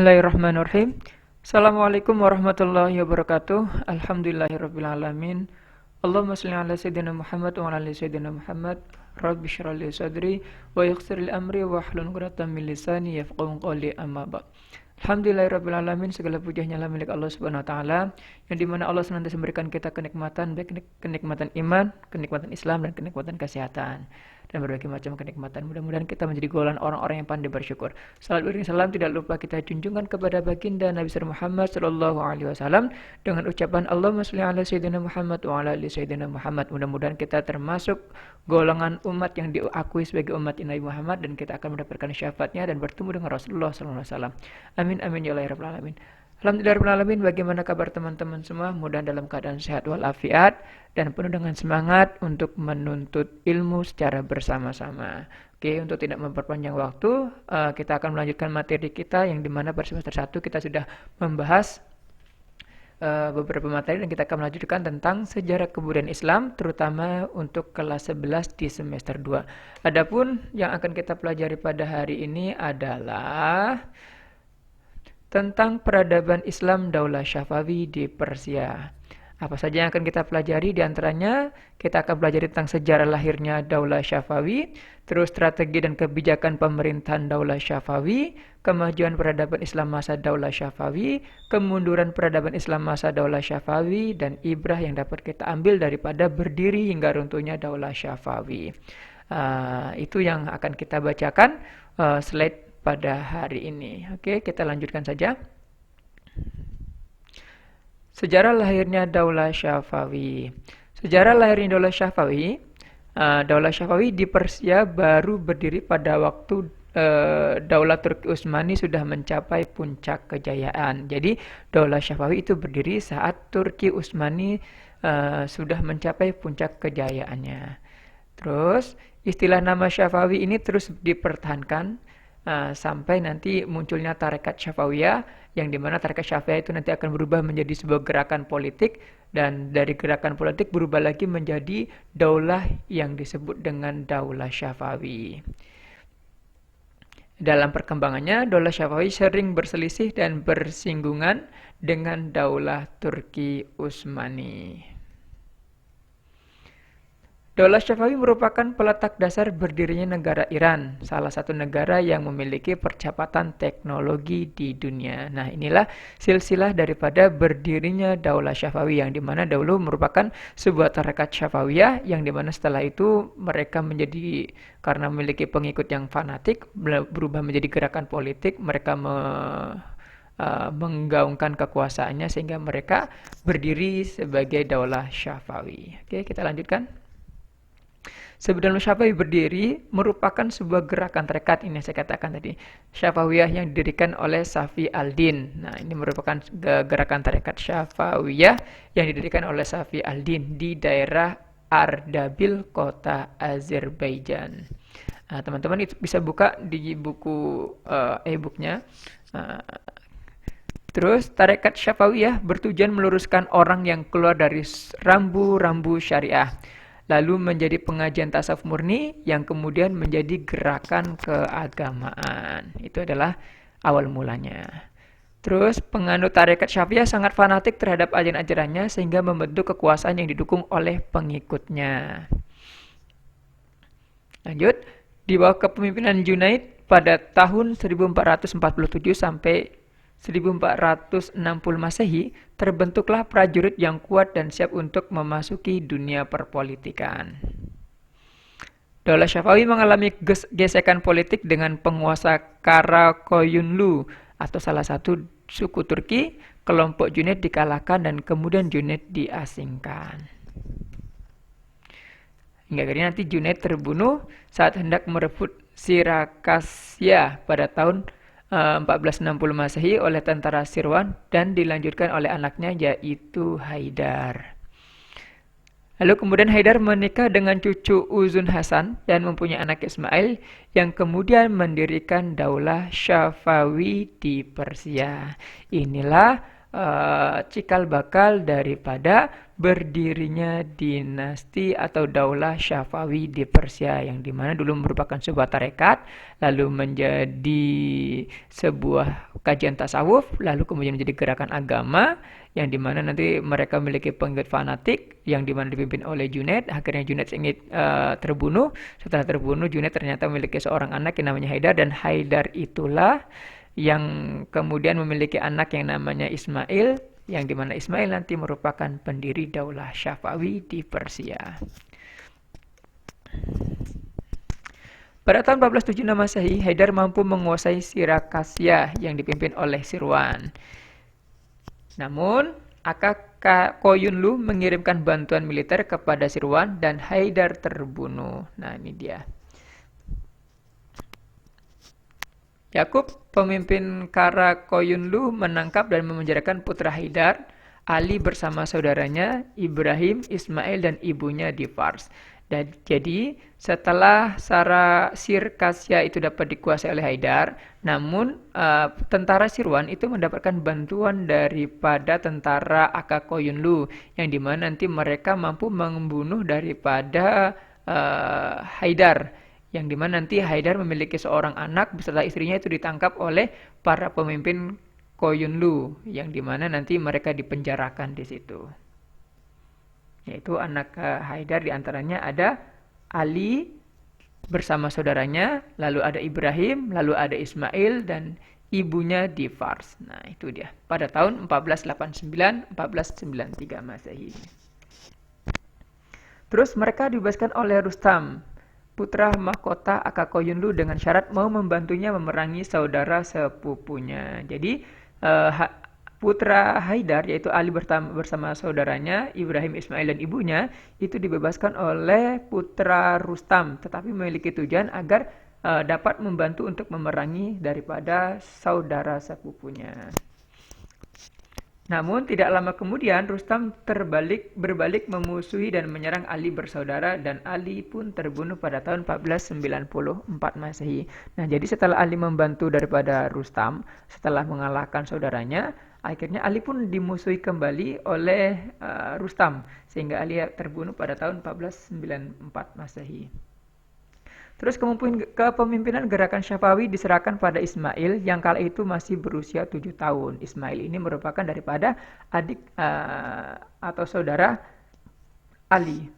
Bismillahirrahmanirrahim. Assalamualaikum warahmatullahi wabarakatuh. Alhamdulillahirrabbilalamin. Allahumma salli ala sayyidina Muhammad wa ala ali sayyidina Muhammad. Rabbi shrah li sadri wa yassir li amri wa hlul 'uqdatam min lisani yafqahu qawli, amma ba'd. Alhamdulillahirrabbilalamin. Segala puji hanyalah milik Allah Subhanahu wa taala, yang dimana Allah senantiasa memberikan kita kenikmatan, baik kenikmatan iman, kenikmatan Islam, dan kenikmatan kesehatan, dan berbagai macam kenikmatan. Mudah-mudahan kita menjadi golongan orang-orang yang pandai bersyukur. Salat beriring salam tidak lupa kita junjungkan kepada baginda Nabi Muhammad sallallahu alaihi wasallam dengan ucapan Allahumma shalli ala sayyidina Muhammad wa ala ali sayyidina Muhammad. Mudah-mudahan kita termasuk golongan umat yang diakui sebagai umat Nabi Muhammad, dan kita akan mendapatkan syafaatnya dan bertemu dengan Rasulullah sallallahu alaihi wasallam. Amin amin ya rabbal alamin. Alhamdulillahirrahmanirrahim. Bagaimana kabar teman-teman semua? Mudah dalam keadaan sehat walafiat dan penuh dengan semangat untuk menuntut ilmu secara bersama-sama. Oke, untuk tidak memperpanjang waktu, kita akan melanjutkan materi kita yang dimana pada semester 1 kita sudah membahas beberapa materi, dan kita akan melanjutkan tentang sejarah kebudayaan Islam, terutama untuk kelas 11 di semester 2. Adapun yang akan kita pelajari pada hari ini adalah tentang peradaban Islam Daulah Syafawi di Persia. Apa saja yang akan kita pelajari? Di antaranya kita akan pelajari tentang sejarah lahirnya Daulah Syafawi, terus strategi dan kebijakan pemerintahan Daulah Syafawi, kemajuan peradaban Islam masa Daulah Syafawi, kemunduran peradaban Islam masa Daulah Syafawi, dan ibrah yang dapat kita ambil daripada berdiri hingga runtuhnya Daulah Syafawi. Itu yang akan kita bacakan slide pada hari ini. Oke, kita lanjutkan saja. Sejarah lahirnya Daulah Syafawi. Sejarah lahirnya Daulah Syafawi di Persia baru berdiri pada waktu Daulah Turki Utsmani sudah mencapai puncak kejayaan. Jadi Daulah Syafawi itu berdiri saat Turki Utsmani sudah mencapai puncak kejayaannya. Terus istilah nama Syafawi ini terus dipertahankan sampai nanti munculnya tarekat Syafawiyah, yang dimana tarekat Syafawiyah itu nanti akan berubah menjadi sebuah gerakan politik, dan dari gerakan politik berubah lagi menjadi daulah yang disebut dengan Daulah Syafawi. Dalam perkembangannya, Daulah Syafawi sering berselisih dan bersinggungan dengan Daulah Turki Utsmani. Daulah Syafawi merupakan peletak dasar berdirinya negara Iran, salah satu negara yang memiliki percepatan teknologi di dunia. Nah, inilah silsilah daripada berdirinya Daulah Syafawi, yang dimana dahulu merupakan sebuah tarekat Syafawiyah, yang dimana setelah itu mereka menjadi, karena memiliki pengikut yang fanatik, berubah menjadi gerakan politik. Mereka menggaungkan kekuasaannya sehingga mereka berdiri sebagai Daulah Syafawi. Oke, kita lanjutkan. Sebelum Syafawi berdiri, merupakan sebuah gerakan tarekat, ini saya katakan tadi, Syafawiyah, yang didirikan oleh Safi al-Din. Nah, ini merupakan gerakan tarekat Syafawiyah yang didirikan oleh Safi al-Din di daerah Ardabil, kota Azerbaijan. Nah, teman-teman itu bisa buka di buku e-booknya. Terus, tarekat Syafawiyah bertujuan meluruskan orang yang keluar dari rambu-rambu syariah, lalu menjadi pengajian tasawuf murni yang kemudian menjadi gerakan keagamaan. Itu adalah awal mulanya. Terus penganut tarekat Syafawiyah sangat fanatik terhadap ajaran-ajarannya sehingga membentuk kekuasaan yang didukung oleh pengikutnya. Lanjut, di bawah kepemimpinan Junaid pada tahun 1447 sampai 1460 Masehi, terbentuklah prajurit yang kuat dan siap untuk memasuki dunia perpolitikan. Daulah Syafawi mengalami gesekan politik dengan penguasa Karakoyunlu atau salah satu suku Turki. Kelompok Junaid dikalahkan dan kemudian Junaid diasingkan. Hingga akhirnya nanti Junaid terbunuh saat hendak merebut Sirakasya pada tahun 1460 Masehi oleh tentara Sirwan, dan dilanjutkan oleh anaknya yaitu Haidar. Lalu kemudian Haidar menikah dengan cucu Uzun Hasan dan mempunyai anak Ismail, yang kemudian mendirikan Daulah Syafawi di Persia. Inilah cikal bakal daripada berdirinya dinasti atau daulah Syafawi di Persia, yang dimana dulu merupakan sebuah tarekat, lalu menjadi sebuah kajian tasawuf, lalu kemudian menjadi gerakan agama, yang dimana nanti mereka memiliki pengikut fanatik yang dimana dipimpin oleh Junaid. Akhirnya Junaid ingin terbunuh. Setelah terbunuh, Junaid ternyata memiliki seorang anak yang namanya Haidar, dan Haidar itulah yang kemudian memiliki anak yang namanya Ismail, yang dimana Ismail nanti merupakan pendiri daulah Syafawi di Persia. Pada tahun 1476 Masehi, Haidar mampu menguasai Sirakasia yang dipimpin oleh Sirwan. Namun, Aka Koyunlu mengirimkan bantuan militer kepada Sirwan dan Haidar terbunuh. Nah, ini dia. Yakub, pemimpin Kara Koyunlu, menangkap dan memenjarakan putra Haidar, Ali bersama saudaranya, Ibrahim, Ismail, dan ibunya di Fars. Dan jadi setelah Sirkasia itu dapat dikuasai oleh Haidar, namun tentara Sirwan itu mendapatkan bantuan daripada tentara Aka Koyunlu, yang dimana nanti mereka mampu membunuh daripada Haidar, yang dimana nanti Haidar memiliki seorang anak beserta istrinya itu ditangkap oleh para pemimpin Koyunlu, yang dimana nanti mereka dipenjarakan di situ. Yaitu anak Haidar diantaranya ada Ali bersama saudaranya, lalu ada Ibrahim, lalu ada Ismail, dan ibunya di Fars. Nah, itu dia. Pada tahun 1489-1493 Masehi. Terus mereka dibebaskan oleh Rustam, putra mahkota Aka Koyunlu, dengan syarat mau membantunya memerangi saudara sepupunya. Jadi putra Haidar, yaitu Ali bersama saudaranya Ibrahim, Ismail, dan ibunya itu dibebaskan oleh putra Rustam, tetapi memiliki tujuan agar dapat membantu untuk memerangi daripada saudara sepupunya. Namun tidak lama kemudian Rustam berbalik memusuhi dan menyerang Ali bersaudara, dan Ali pun terbunuh pada tahun 1494 Masehi. Nah, jadi setelah Ali membantu daripada Rustam, setelah mengalahkan saudaranya, akhirnya Ali pun dimusuhi kembali oleh Rustam, sehingga Ali terbunuh pada tahun 1494 Masehi. Terus kepemimpinan gerakan Syafawi diserahkan pada Ismail yang kala itu masih berusia 7 tahun. Ismail ini merupakan daripada adik atau saudara Ali.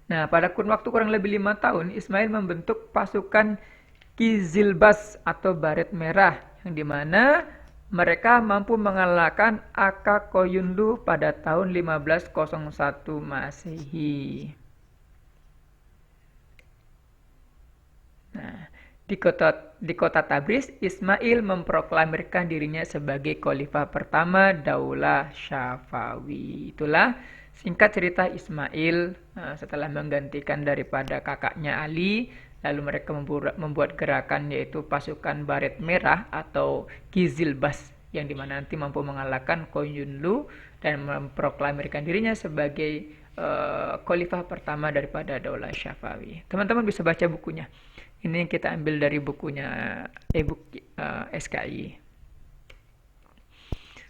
Nah, pada kurun waktu kurang lebih 5 tahun, Ismail membentuk pasukan Kizilbas atau Baret Merah, yang dimana mereka mampu mengalahkan Aka Koyunlu pada tahun 1501 Masehi. Nah, di kota Tabriz, Ismail memproklamirkan dirinya sebagai khalifah pertama daulah Syafawi. Itulah singkat cerita Ismail setelah menggantikan daripada kakaknya Ali. Lalu mereka membuat gerakan yaitu pasukan Baret Merah atau Kizilbas, yang dimana nanti mampu mengalahkan Koyunlu dan memproklamirkan dirinya sebagai khalifah pertama daripada daulah Syafawi. Teman-teman bisa baca bukunya. Ini kita ambil dari bukunya e-book SKI.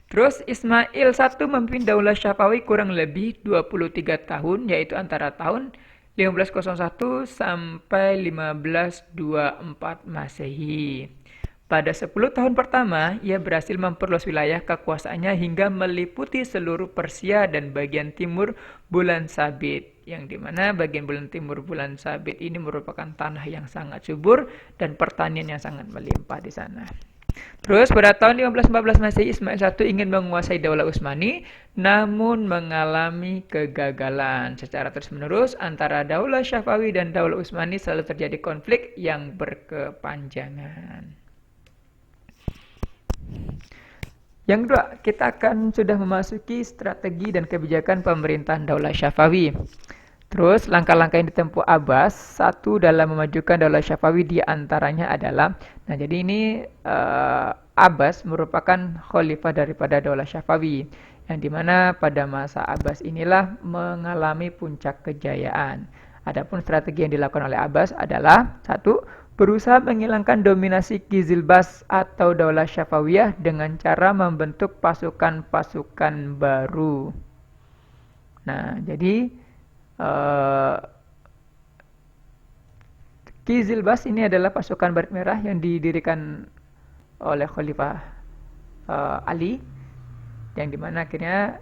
Terus Ismail I memimpin daulah Syafawi kurang lebih 23 tahun, yaitu antara tahun 1501 sampai 1524 Masehi. Pada 10 tahun pertama, ia berhasil memperluas wilayah kekuasaannya hingga meliputi seluruh Persia dan bagian timur Bulan Sabit, yang dimana bagian timur Bulan Sabit ini merupakan tanah yang sangat subur dan pertanian yang sangat melimpah di sana. Terus pada tahun 1514 Masehi, Ismail I ingin menguasai daulah Utsmani, namun mengalami kegagalan. Secara terus-menerus antara daulah Syafawi dan daulah Utsmani selalu terjadi konflik yang berkepanjangan. Yang kedua, kita akan sudah memasuki strategi dan kebijakan pemerintahan daulah Syafawi. Terus langkah-langkah yang ditempuh Abbas satu dalam memajukan daulah Syafawi diantaranya adalah, nah jadi ini Abbas merupakan khalifah daripada daulah Syafawi, yang dimana pada masa Abbas inilah mengalami puncak kejayaan. Adapun strategi yang dilakukan oleh Abbas adalah satu, berusaha menghilangkan dominasi Qizilbash atau Daulah Syafawiyah dengan cara membentuk pasukan-pasukan baru. Nah, jadi Qizilbash ini adalah pasukan Baret Merah yang didirikan oleh Khalifah Ali, yang dimana akhirnya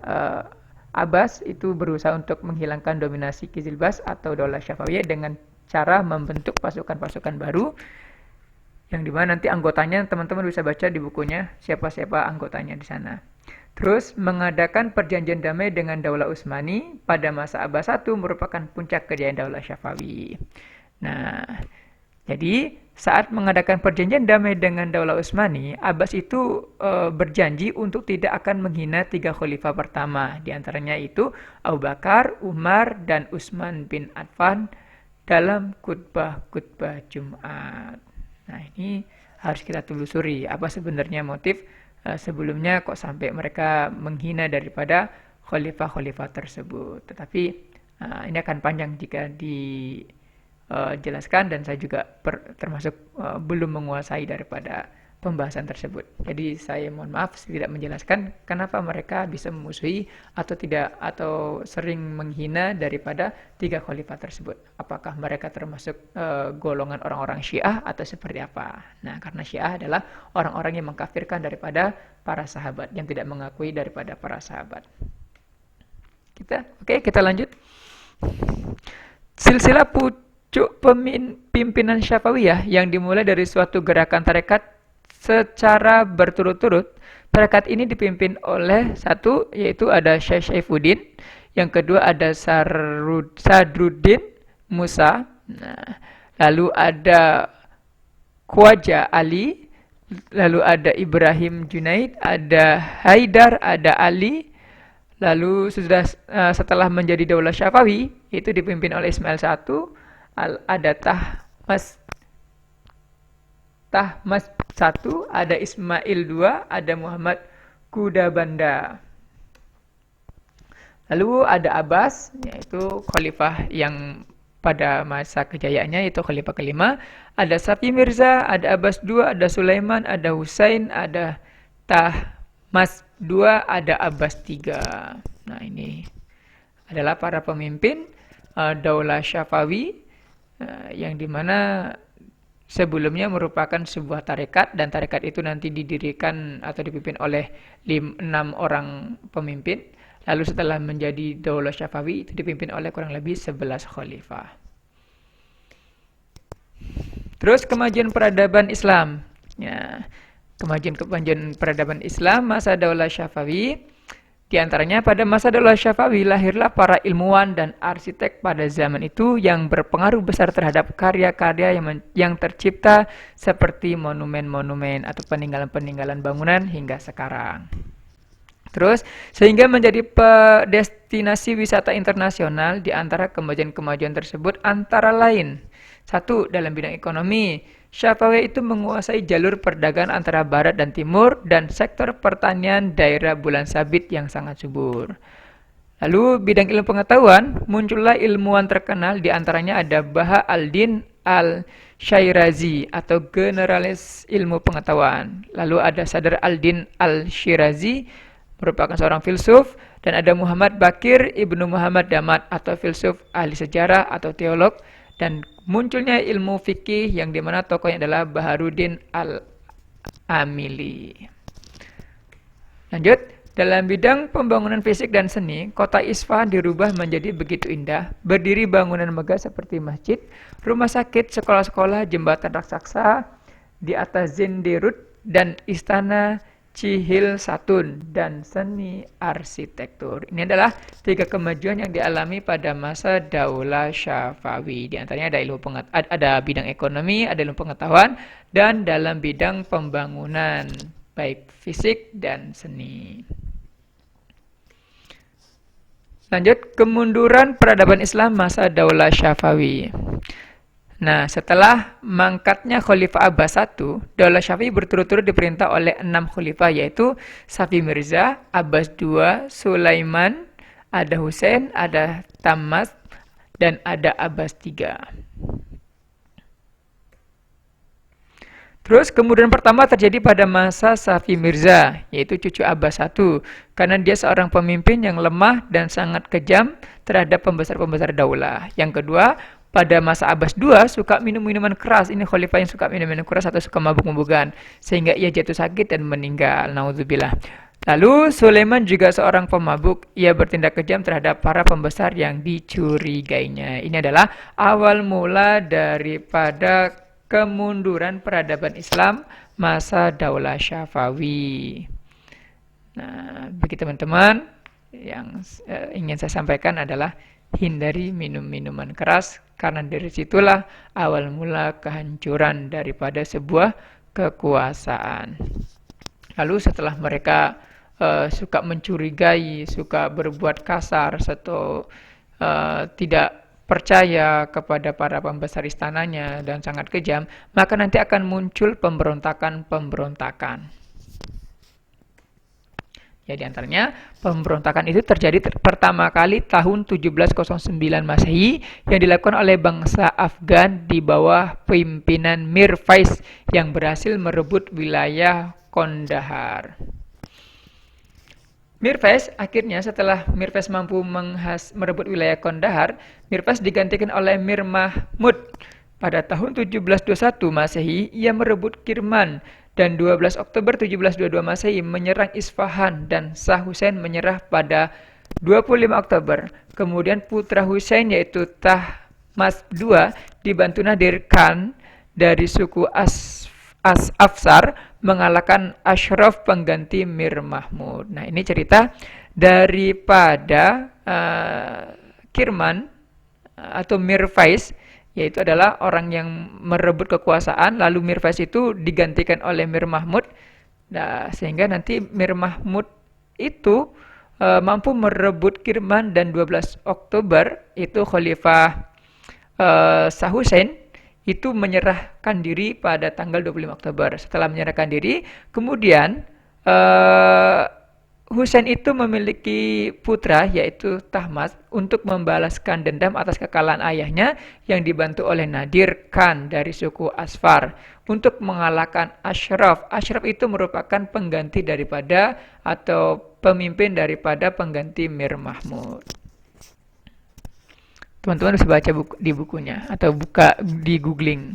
Abbas itu berusaha untuk menghilangkan dominasi Qizilbash atau Daulah Syafawiyah dengan cara membentuk pasukan-pasukan baru, yang dimana nanti anggotanya teman-teman bisa baca di bukunya siapa-siapa anggotanya di sana. Terus mengadakan perjanjian damai dengan Daulah Utsmani pada masa Abbas I merupakan puncak kejayaan Daulah Syafawi. Nah, jadi saat mengadakan perjanjian damai dengan Daulah Utsmani, Abbas itu berjanji untuk tidak akan menghina 3 khalifah pertama. Di antaranya itu Abu Bakar, Umar, dan Utsman bin Affan dalam khutbah Jumat. Nah, ini harus kita telusuri apa sebenarnya motif sebelumnya kok sampai mereka menghina daripada khalifah-khalifah tersebut. Tetapi ini akan panjang jika dijelaskan, dan saya juga termasuk belum menguasai daripada pembahasan tersebut. Jadi saya mohon maaf tidak menjelaskan kenapa mereka bisa memusuhi atau sering menghina daripada 3 khalifah tersebut. Apakah mereka termasuk golongan orang-orang Syiah atau seperti apa? Nah, karena Syiah adalah orang-orang yang mengkafirkan daripada para sahabat, yang tidak mengakui daripada para sahabat. Kita lanjut. Silsilah pucuk pimpinan Syafawiyah yang dimulai dari suatu gerakan tarekat secara berturut-turut. Tarekat ini dipimpin oleh satu, yaitu ada Syekh Saifuddin, yang kedua ada Sadruddin Musa, lalu ada Khwaja Ali, lalu ada Ibrahim Junaid, ada Haidar, ada Ali. Lalu setelah menjadi Daulah Syafawi, itu dipimpin oleh Ismail I, ada Tahmasp I, ada Ismail II, ada Muhammad Kudabanda. Lalu ada Abbas, yaitu khalifah yang pada masa kejayaannya, yaitu khalifah kelima. Ada Safi Mirza, ada Abbas II, ada Sulaiman, ada Husain, ada Tahmasp II, ada Abbas III. Nah, ini adalah para pemimpin Daulah Syafawi yang dimana sebelumnya merupakan sebuah tarekat, dan tarekat itu nanti didirikan atau dipimpin oleh 6 orang pemimpin. Lalu setelah menjadi Daulah Syafawi itu dipimpin oleh kurang lebih 11 khalifah. Terus kemajuan peradaban Islam. Ya, kemajuan peradaban Islam masa Daulah Syafawi. Di antaranya pada masa Daulah Syafawi lahirlah para ilmuwan dan arsitek pada zaman itu yang berpengaruh besar terhadap karya-karya yang tercipta seperti monumen-monumen atau peninggalan-peninggalan bangunan hingga sekarang. Terus sehingga menjadi destinasi wisata internasional. Di antara kemajuan-kemajuan tersebut antara lain: 1. Dalam bidang ekonomi, Syafawiyah itu menguasai jalur perdagangan antara barat dan timur dan sektor pertanian daerah Bulan Sabit yang sangat subur. Lalu bidang ilmu pengetahuan, muncullah ilmuwan terkenal, di antaranya ada Baha al-Din al-Syairazi atau generalis ilmu pengetahuan. Lalu ada Sadr al-Din al-Syirazi, merupakan seorang filsuf, dan ada Muhammad Bakir Ibnu Muhammad Damat atau filsuf ahli sejarah atau teolog. Dan munculnya ilmu fikih yang dimana tokohnya adalah Baharuddin al-Amili. Lanjut, dalam bidang pembangunan fisik dan seni, kota Isfahan dirubah menjadi begitu indah. Berdiri bangunan megah seperti masjid, rumah sakit, sekolah-sekolah, jembatan raksasa di atas Zindirut, dan istana Cihil Satun, dan seni arsitektur. Ini adalah 3 kemajuan yang dialami pada masa Daulah Syafawi. Di antaranya ada bidang ekonomi, ada ilmu pengetahuan, dan dalam bidang pembangunan baik fisik dan seni. Lanjut, kemunduran peradaban Islam masa Daulah Syafawi. Nah, setelah mangkatnya Khalifah Abbas I, Daulah Syafi'i berturut-turut diperintah oleh 6 khalifah, yaitu Safi Mirza, Abbas II, Sulaiman, ada Husain, ada Tahmasp, dan ada Abbas III. Terus kemudian pertama terjadi pada masa Safi Mirza, yaitu cucu Abbas I, karena dia seorang pemimpin yang lemah dan sangat kejam terhadap pembesar-pembesar daulah. Yang kedua, pada masa Abbas II suka minum minuman keras. Ini khalifah yang suka minum minuman keras atau suka mabuk-mabukan, sehingga ia jatuh sakit dan meninggal. Naudzubillah. Lalu Sulaiman juga seorang pemabuk. Ia bertindak kejam terhadap para pembesar yang dicurigainya. Ini adalah awal mula daripada kemunduran peradaban Islam masa Daulah Syafawi. Nah, bagi teman-teman yang ingin saya sampaikan adalah hindari minum minuman keras karena dari situlah awal mula kehancuran daripada sebuah kekuasaan. Lalu setelah mereka suka mencurigai, suka berbuat kasar, atau tidak percaya kepada para pembesar istananya dan sangat kejam, maka nanti akan muncul pemberontakan-pemberontakan. Ya, diantaranya pemberontakan itu terjadi pertama kali tahun 1709 Masehi yang dilakukan oleh bangsa Afgan di bawah pimpinan Mir Faiz yang berhasil merebut wilayah Kandahar. Mir Faiz akhirnya setelah Mir Faiz mampu merebut wilayah Kandahar, Mir Faiz digantikan oleh Mir Mahmud. Pada tahun 1721 Masehi, ia merebut Kirman dan 12 Oktober 1722 Masehi menyerang Isfahan dan Shah Hussein menyerah pada 25 Oktober. Kemudian putra Hussein yaitu Tahmasp II dibantu Nadir Khan dari suku Afsar mengalahkan Ashraf pengganti Mir Mahmud. Nah, ini cerita daripada Kirman atau Mir Faiz, yaitu adalah orang yang merebut kekuasaan, lalu Mir Faiz itu digantikan oleh Mir Mahmud. Nah, sehingga nanti Mir Mahmud itu mampu merebut Kirman dan 12 Oktober itu Khalifah Shah Hussein itu menyerahkan diri pada tanggal 25 Oktober. Setelah menyerahkan diri, kemudian Hussein itu memiliki putra yaitu Tahmasp untuk membalaskan dendam atas kekalahan ayahnya yang dibantu oleh Nadir Khan dari suku Asfar untuk mengalahkan Ashraf. Ashraf itu merupakan pengganti daripada atau pemimpin daripada pengganti Mir Mahmud. Teman-teman bisa baca di bukunya atau buka di googling.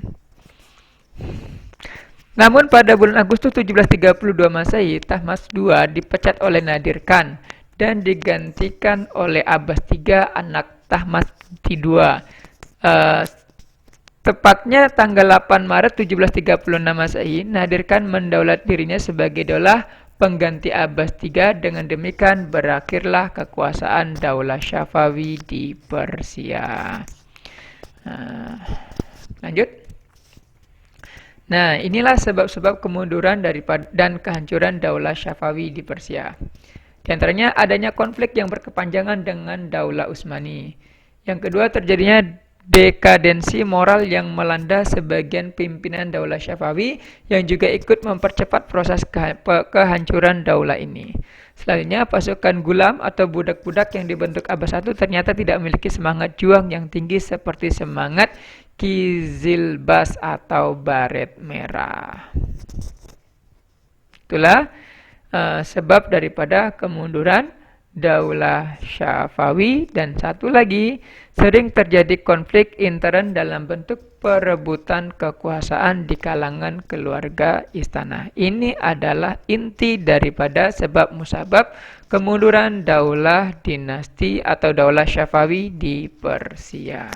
Namun pada bulan Agustus 1732 Masehi, Tahmasp II dipecat oleh Nadir Khan dan digantikan oleh Abbas III anak Tahmasp II. Tepatnya tanggal 8 Maret 1736 Masehi, Nadir Khan mendaulat dirinya sebagai daulah pengganti Abbas III. Dengan demikian berakhirlah kekuasaan Daulah Syafawi di Persia. Lanjut. Nah, inilah sebab-sebab kemunduran dan kehancuran Daulah Syafawi di Persia. Di antaranya adanya konflik yang berkepanjangan dengan Daulah Utsmani. Yang kedua, terjadinya dekadensi moral yang melanda sebagian pimpinan Daulah Syafawi yang juga ikut mempercepat proses kehancuran daulah ini. Selanjutnya, pasukan gulam atau budak-budak yang dibentuk Abbas I ternyata tidak memiliki semangat juang yang tinggi seperti semangat Kizilbas atau Baret Merah. Itulah sebab daripada kemunduran Daulah Syafawi. Dan satu lagi, sering terjadi konflik intern dalam bentuk perebutan kekuasaan di kalangan keluarga istana. Ini adalah inti daripada sebab musabab kemunduran Daulah Dinasti atau Daulah Syafawi di Persia.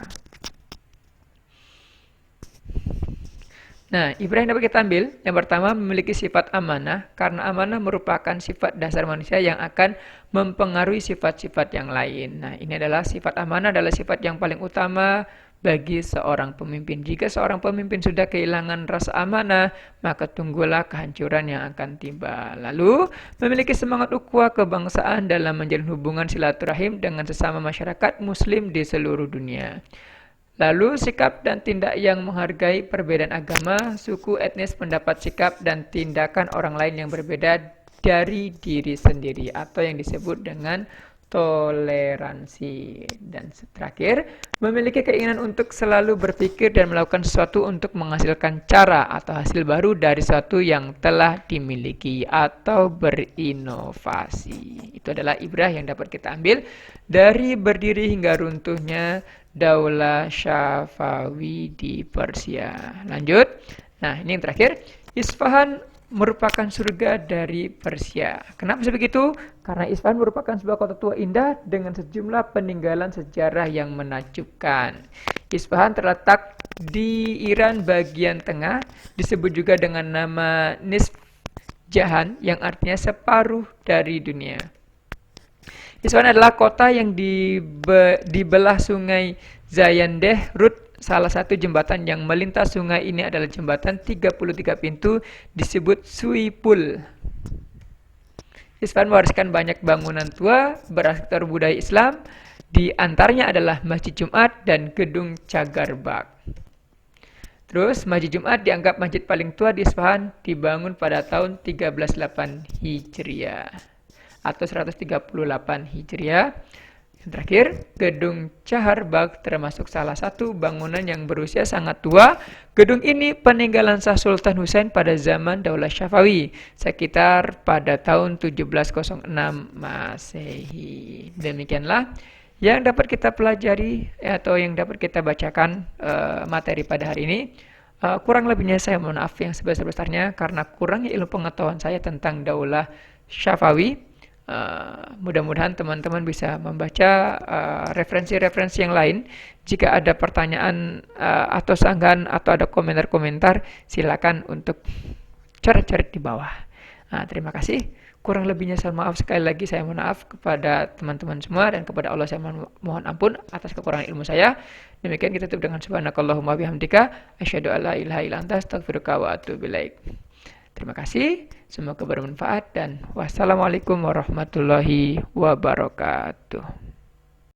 Nah, Ibrahim dapat kita ambil. Yang pertama, memiliki sifat amanah, karena amanah merupakan sifat dasar manusia yang akan mempengaruhi sifat-sifat yang lain. Nah, ini adalah sifat amanah adalah sifat yang paling utama bagi seorang pemimpin. Jika seorang pemimpin sudah kehilangan rasa amanah, maka tunggulah kehancuran yang akan tiba. Lalu, memiliki semangat ukhuwah kebangsaan dalam menjalin hubungan silaturahim dengan sesama masyarakat muslim di seluruh dunia. Lalu, sikap dan tindak yang menghargai perbedaan agama, suku, etnis, pendapat, sikap, dan tindakan orang lain yang berbeda dari diri sendiri atau yang disebut dengan toleransi. Dan terakhir, memiliki keinginan untuk selalu berpikir dan melakukan sesuatu untuk menghasilkan cara atau hasil baru dari sesuatu yang telah dimiliki atau berinovasi. Itu adalah ibrah yang dapat kita ambil dari berdiri hingga runtuhnya Daulah Syafawi di Persia. Lanjut. Nah, ini yang terakhir. Isfahan merupakan surga dari Persia. Kenapa begitu? Karena Isfahan merupakan sebuah kota tua indah dengan sejumlah peninggalan sejarah yang menakjubkan. Isfahan terletak di Iran bagian tengah, disebut juga dengan nama Nisf Jahan yang artinya separuh dari dunia. Isfahan adalah kota yang dibelah sungai Zayandeh Rud. Salah satu jembatan yang melintas sungai ini adalah jembatan 33 pintu disebut Suipul. Isfahan mewariskan banyak bangunan tua berarsitektur budaya Islam. Di antaranya adalah Masjid Jumat dan Gedung Chagarbagh. Terus, Masjid Jumat dianggap masjid paling tua di Isfahan, dibangun pada tahun 1308 Hijriah atau 138 Hijriah. Yang terakhir, Gedung Chagarbagh termasuk salah satu bangunan yang berusia sangat tua. Gedung ini peninggalan Shah Sultan Hussein pada zaman Daulah Syafawi, sekitar pada tahun 1706 Masehi. Demikianlah yang dapat kita pelajari atau yang dapat kita bacakan materi pada hari ini. Kurang lebihnya saya mohon maaf yang sebesar-besarnya karena kurangnya ilmu pengetahuan saya tentang Daulah Syafawi. Mudah-mudahan teman-teman bisa membaca referensi-referensi yang lain. Jika ada pertanyaan atau sanggahan atau ada komentar-komentar, silakan untuk coret-coret di bawah. Terima kasih. Kurang lebihnya saya maaf sekali lagi, saya mohon maaf kepada teman-teman semua dan kepada Allah saya mohon ampun atas kekurangan ilmu saya. Demikian kita tutup dengan subhanakallahumma bihamdika asyhadu alla ilaha illa anta astaghfiruka wa atubu ilaik. Terima kasih, semoga bermanfaat dan wassalamualaikum warahmatullahi wabarakatuh.